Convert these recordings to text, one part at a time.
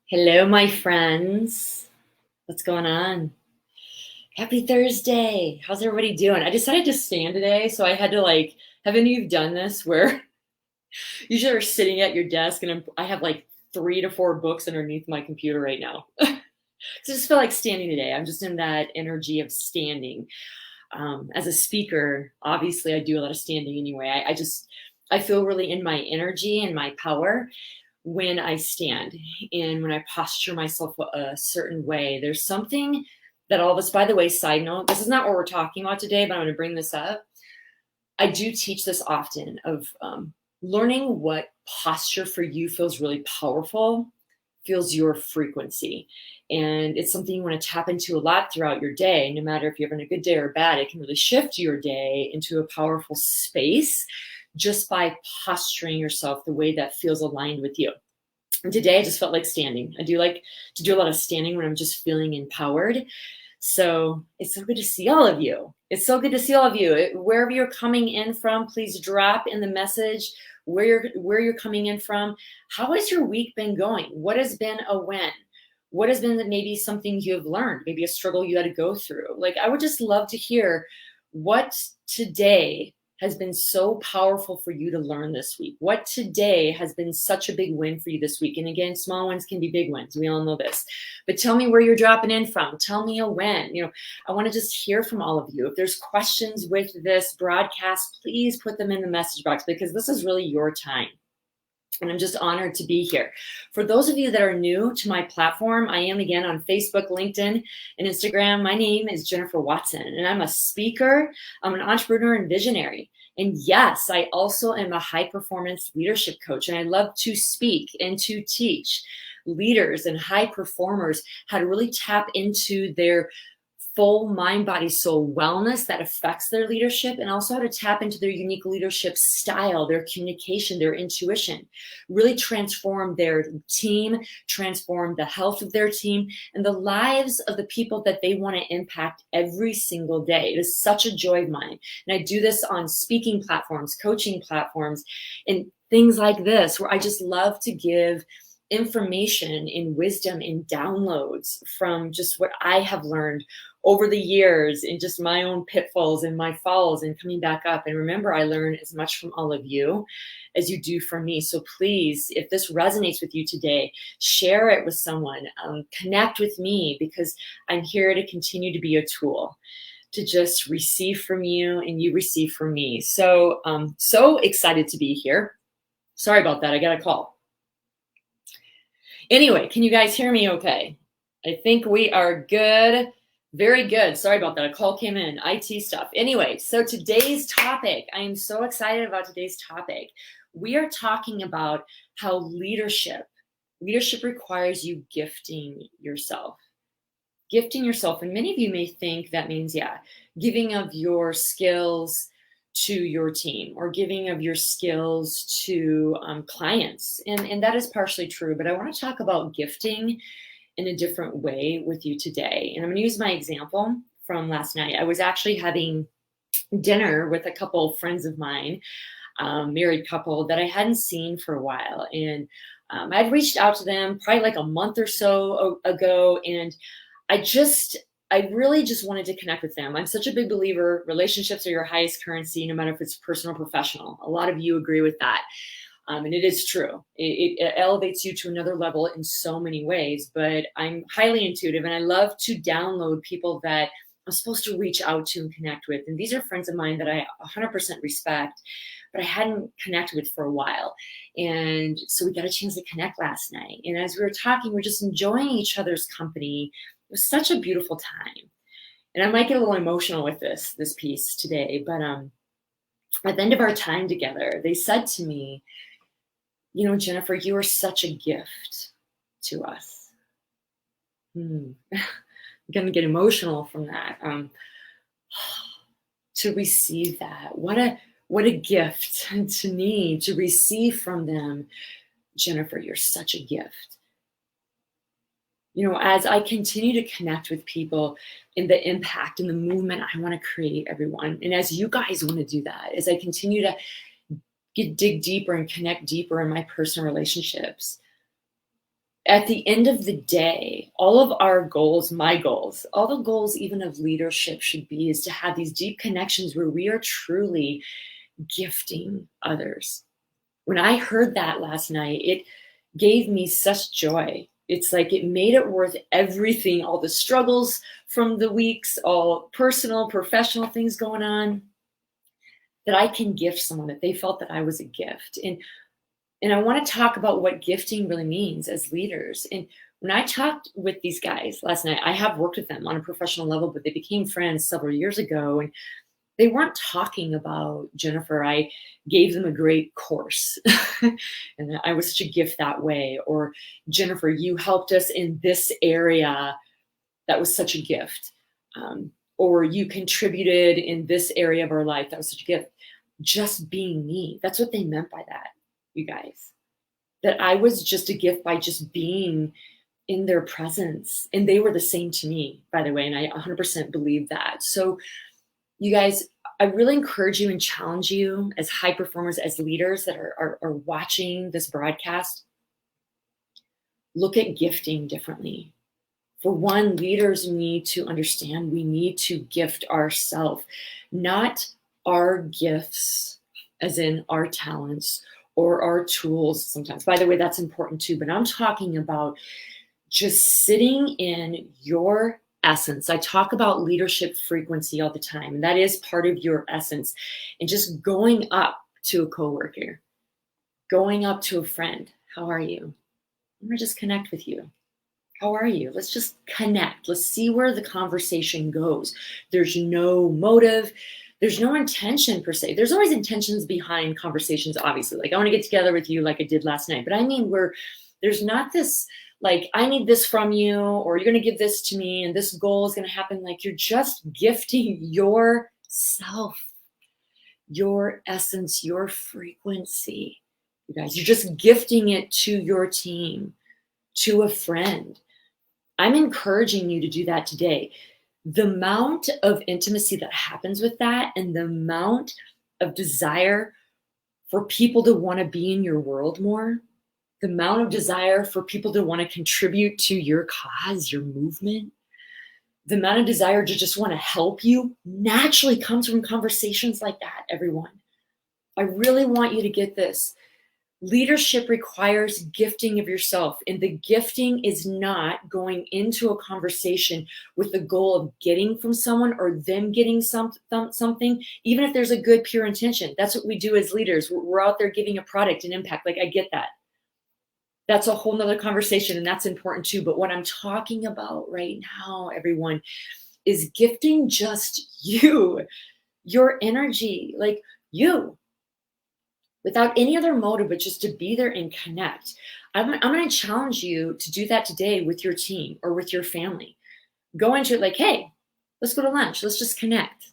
Hello, my friends. What's going on? Happy Thursday. How's everybody doing? I decided to stand today, so I had to have any of you done this where usually are sitting at your desk and I have like 3 to 4 books underneath my computer right now. So I just feel like standing today. I'm just in that energy of standing. As a speaker, obviously I do a lot of standing anyway. I feel really in my energy and my power when I stand and when I posture myself a certain way. There's something that all of us, by the way, side note, this is not what we're talking about today, but I'm going to bring this up. I do teach this often of learning what posture for you feels really powerful, feels your frequency. And it's something you want to tap into a lot throughout your day. No matter if you're having a good day or bad, it can really shift your day into a powerful space just by posturing yourself the way that feels aligned with you. And today I just felt like standing. I do like to do a lot of standing when I'm just feeling empowered. So it's so good to see all of you. It's so good to see all of you. Wherever you're coming in from, please drop in the message where you're coming in from. How has your week been going? What has been a win? What has been maybe something you have learned, maybe a struggle you had to go through? Like, I would just love to hear what today has been so powerful for you to learn this week. What today has been such a big win for you this week? And again, small wins can be big wins. We all know this. But tell me where you're dropping in from. Tell me a win. I want to just hear from all of you. If there's questions with this broadcast, please put them in the message box because this is really your time. And I'm just honored to be here. For those of you that are new to my platform, I am again on Facebook, LinkedIn, and Instagram. My name is Jennifer Watson, and I'm a speaker, I'm an entrepreneur and visionary. And yes, I also am a high performance leadership coach, and I love to speak and to teach leaders and high performers how to really tap into their full mind, body, soul wellness that affects their leadership, and also how to tap into their unique leadership style, their communication, their intuition, really transform their team, transform the health of their team and the lives of the people that they want to impact every single day. It is such a joy of mine. And I do this on speaking platforms, coaching platforms, and things like this, where I just love to give information and wisdom and downloads from just what I have learned over the years and just my own pitfalls and my falls and coming back up. And remember, I learn as much from all of you as you do from me. So please, if this resonates with you today, share it with someone, connect with me, because I'm here to continue to be a tool to just receive from you and you receive from me. So so excited to be here. Sorry about that. I got a call. Anyway, can you guys hear me okay? I think we are good. Very good. Sorry about that. A call came in, IT stuff. Anyway, so today's topic, I am so excited about today's topic. We are talking about how leadership requires you gifting yourself. Gifting yourself. And many of you may think that means, giving of your skills to your team or giving of your skills to clients. And that is partially true, but I want to talk about gifting in a different way with you today. And I'm going to use my example from last night. I was actually having dinner with a couple of friends of mine, married couple that I hadn't seen for a while. And I'd reached out to them probably like a month or so ago. And I really just wanted to connect with them. I'm such a big believer, relationships are your highest currency, no matter if it's personal or professional. A lot of you agree with that. And it is true. It elevates you to another level in so many ways, but I'm highly intuitive and I love to download people that I'm supposed to reach out to and connect with. And these are friends of mine that I 100% respect, but I hadn't connected with for a while. And so we got a chance to connect last night. And as we were talking, we're just enjoying each other's company. It was such a beautiful time. And I might get a little emotional with this piece today, but at the end of our time together, they said to me, Jennifer, you are such a gift to us. I'm going to get emotional from that. To receive that, what a gift to me to receive from them. Jennifer, you're such a gift. As I continue to connect with people in the impact and the movement I want to create, everyone, and as you guys want to do that, as I continue to dig deeper and connect deeper in my personal relationships, At the end of the day, all of our goals, my goals, all the goals even of leadership should be is to have these deep connections where we are truly gifting others. When I heard that last night, it gave me such joy. It's like it made it worth everything, all the struggles from the weeks, all personal, professional things going on, that I can gift someone, that they felt that I was a gift. And I want to talk about what gifting really means as leaders. And when I talked with these guys last night, I have worked with them on a professional level, but they became friends several years ago. And they weren't talking about Jennifer. I gave them a great course and I was such a gift that way. Or Jennifer, you helped us in this area. That was such a gift. Or you contributed in this area of our life. That was such a gift. Just being me. That's what they meant by that, you guys. That I was just a gift by just being in their presence. And they were the same to me, by the way. And I 100% believe that. So, you guys, I really encourage you and challenge you as high performers, as leaders that are watching this broadcast, look at gifting differently. For one, leaders need to understand we need to gift ourselves, not our gifts, as in our talents or our tools sometimes. By the way, that's important too, but I'm talking about just sitting in your essence. I talk about leadership frequency all the time, and that is part of your essence. And just going up to a coworker, going up to a friend. How are you? I'm gonna just connect with you. How are you? Let's just connect. Let's see where the conversation goes. There's no motive. There's no intention per se. There's always intentions behind conversations, obviously. Like, I want to get together with you like I did last night. But I mean, there's not this, like, I need this from you, or you're going to give this to me, and this goal is going to happen. Like, you're just gifting yourself, your essence, your frequency. You guys, you're just gifting it to your team, to a friend. I'm encouraging you to do that today. The amount of intimacy that happens with that, and the amount of desire for people to want to be in your world more, the amount of desire for people to want to contribute to your cause, your movement, the amount of desire to just want to help you naturally comes from conversations like that, everyone. I really want you to get this. Leadership requires gifting of yourself, and the gifting is not going into a conversation with the goal of getting from someone or them getting something, even if there's a good, pure intention. That's what we do as leaders. We're out there giving a product, an impact. Like, I get that. That's a whole nother conversation, and that's important too. But what I'm talking about right now, everyone, is gifting just you, your energy, like you, without any other motive, but just to be there and connect. I'm going to challenge you to do that today with your team or with your family. Go into it like, hey, let's go to lunch. Let's just connect.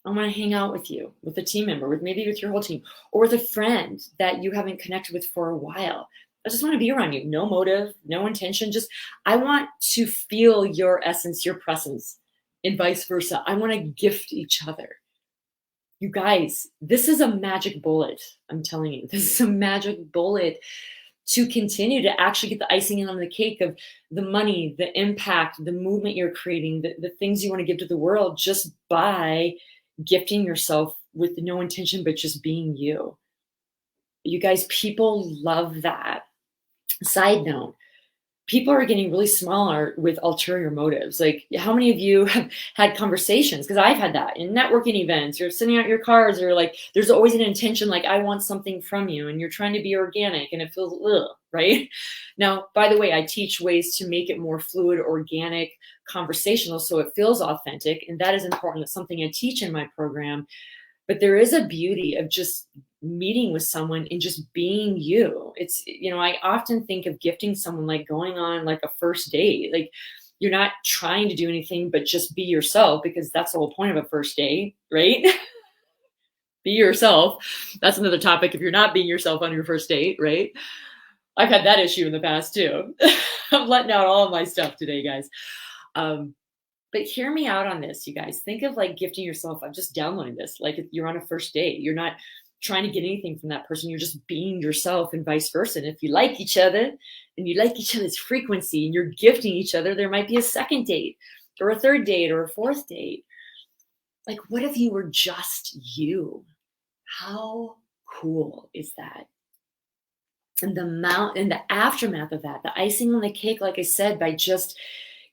I want to hang out with you, with a team member, with maybe with your whole team, or with a friend that you haven't connected with for a while. I just want to be around you. No motive, no intention. Just, I want to feel your essence, your presence, and vice versa. I want to gift each other. You guys, this is a magic bullet. I'm telling you, this is a magic bullet to continue to actually get the icing on the cake of the money, the impact, the movement you're creating, the things you want to give to the world, just by gifting yourself with no intention, but just being you. You guys, people love that. Side note, people are getting really smaller with ulterior motives. Like, how many of you have had conversations? Because I've had that in networking events. You're sending out your cards, or like, there's always an intention, like, I want something from you, and you're trying to be organic, and it feels right? Now, by the way, I teach ways to make it more fluid, organic, conversational, so it feels authentic, and that is important. That's something I teach in my program. But there is a beauty of just meeting with someone and just being you. It's, I often think of gifting someone like going on like a first date. Like, you're not trying to do anything but just be yourself, because that's the whole point of a first date, right? Be yourself. That's another topic if you're not being yourself on your first date, right? I've had that issue in the past too. I'm letting out all of my stuff today, guys. But hear me out on this, you guys. Think of like gifting yourself. I'm just downloading this. Like, if you're on a first date, you're not trying to get anything from that person. You're just being yourself, and vice versa. And if you like each other and you like each other's frequency and you're gifting each other, there might be a second date or a third date or a fourth date. Like, what if you were just you? How cool is that? And the aftermath of that, the icing on the cake, like I said, by just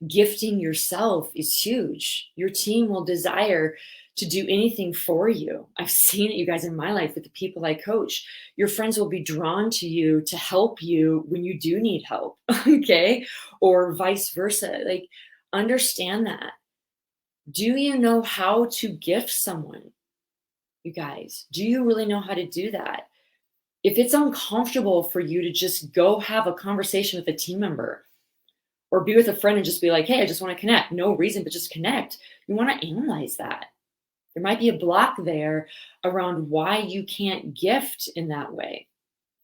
gifting yourself is huge. Your team will desire to do anything for you. I've seen it, you guys, in my life with the people I coach. Your friends will be drawn to you to help you when you do need help, okay? Or vice versa. Like, understand that. Do you know how to gift someone? You guys, do you really know how to do that? If it's uncomfortable for you to just go have a conversation with a team member or be with a friend and just be like, hey, I just want to connect, no reason, but just connect, you want to analyze that. There might be a block there around why you can't gift in that way.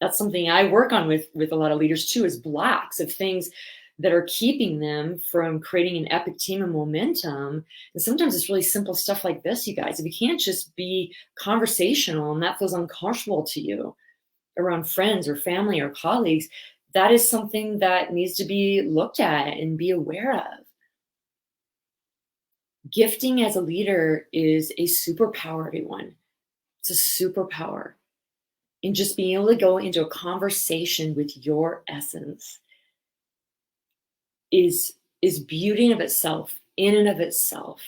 That's something I work on with a lot of leaders too, is blocks of things that are keeping them from creating an epic team and momentum. And sometimes it's really simple stuff like this, you guys. If you can't just be conversational and that feels uncomfortable to you around friends or family or colleagues, that is something that needs to be looked at and be aware of. Gifting as a leader is a superpower, everyone. It's a superpower. And just being able to go into a conversation with your essence is beauty in of itself, in and of itself.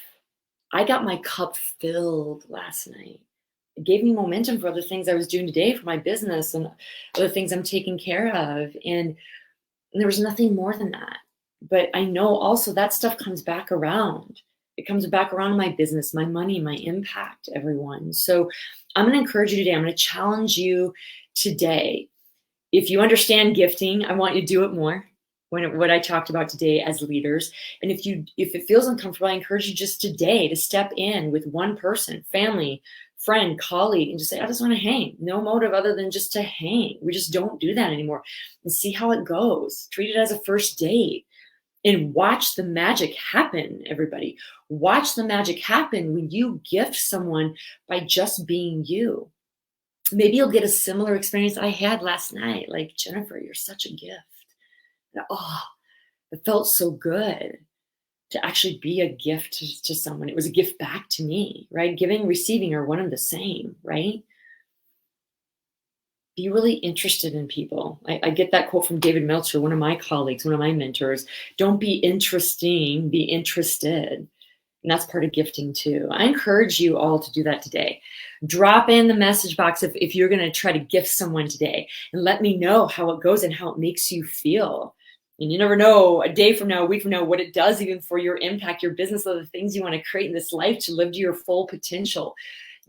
I got my cup filled last night. It gave me momentum for other things I was doing today for my business and other things I'm taking care of. And there was nothing more than that. But I know also that stuff comes back around. It comes back around in my business, my money, my impact, everyone. So I'm going to encourage you today. I'm going to challenge you today. If you understand gifting, I want you to do it more. What I talked about today as leaders. And if it feels uncomfortable, I encourage you just today to step in with one person, family, friend, colleague, and just say, I just want to hang. No motive other than just to hang. We just don't do that anymore. And see how it goes. Treat it as a first date and watch the magic happen, everybody. Watch the magic happen when you gift someone by just being you. Maybe you'll get a similar experience I had last night. Like, Jennifer, you're such a gift. Oh, it felt so good to actually be a gift to someone. It was a gift back to me, right? Giving and receiving are one and the same, right? Be really interested in people. I get that quote from David Meltzer, one of my colleagues, one of my mentors. Don't be interesting, be interested. And that's part of gifting too. I encourage you all to do that today. Drop in the message box if you're going to try to gift someone today, and let me know how it goes and how it makes you feel. And you never know, a day from now, a week from now, what it does even for your impact, your business, the things you want to create in this life to live to your full potential.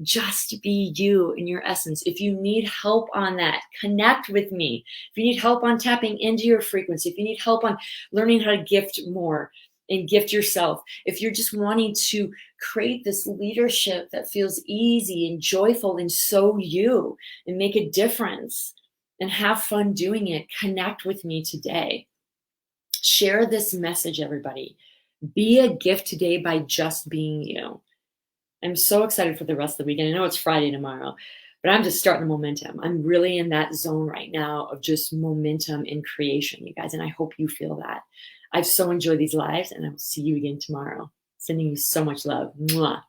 Just be you in your essence. If you need help on that, connect with me. If you need help on tapping into your frequency, if you need help on learning how to gift more and gift yourself, if you're just wanting to create this leadership that feels easy and joyful and so you, and make a difference and have fun doing it, connect with me today. Share this message, everybody. Be a gift today by just being you. I'm so excited for the rest of the weekend. I know it's Friday tomorrow, but I'm just starting the momentum. I'm really in that zone right now of just momentum in creation, you guys, and I hope you feel that. I've so enjoyed these lives, and I will see you again tomorrow. Sending you so much love. Mwah.